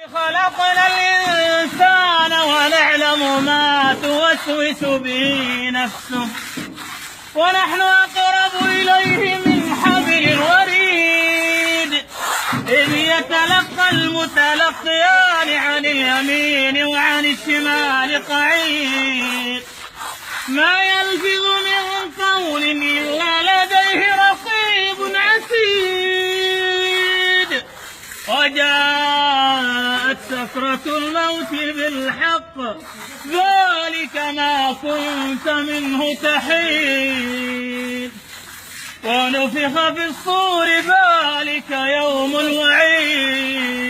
خلقنا الإنسان ونعلم ما توسوس به نفسه ونحن أقرب إليه من حبل الوريد إذ يتلقى المتلقيان عن اليمين وعن الشمال قعيد ما يلفظ من قول إلا لديه رقيب عتيد وجاءت سكرة الموت بالحق ذلك ما كنت منه تحيد ونفخ في الصور ذلك يوم الوعيد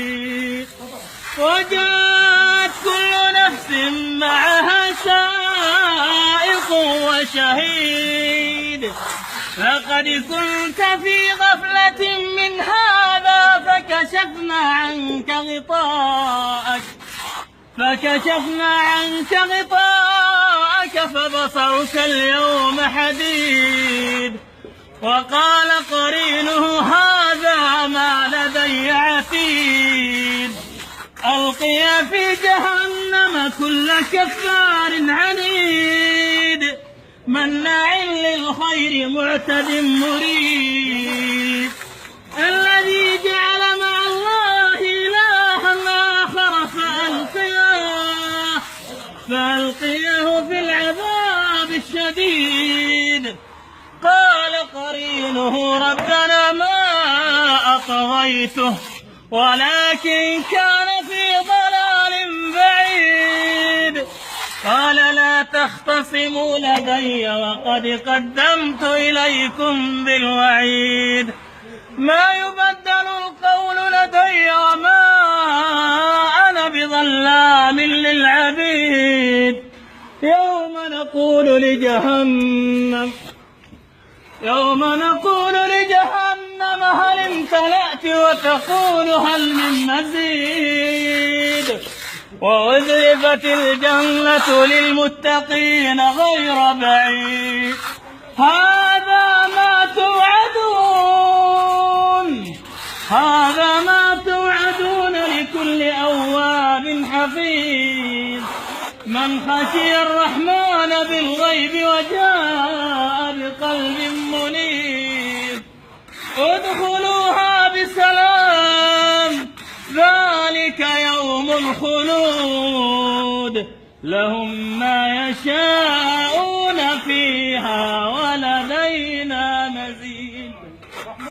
وجاءت كل نفس معها سائق وشهيد لقد كنت في غفلة من هذا فكشفنا عنك غطاءك فبصرك اليوم حديد وقال قرينه هذا ما لدي عتيد ألقي في جهنم كل كفار عنيد مناع للخير معتد مريب الذي جعل مع الله إلها آخر فألقيه في العذاب الشديد قال قرينه ربنا ما أطغيته ولكن كان في ضلال بعيد قال لا تختصموا لدي وقد قدمت إليكم بالوعيد ما يبدل القول لدي وما أنا بظلام للعبيد يوم نقول لجهنم هل امتلأت وتقول هل من مزيد وأزلفت الجنة للمتقين غير بعيد هذا ما توعدون لكل أواب حفيظ من خشي الرحمن بالغيب وجاء بقلب منيب ادخلوها بسلام ذلك يوم الخلود لهم ما يشاءون فيها ولدينا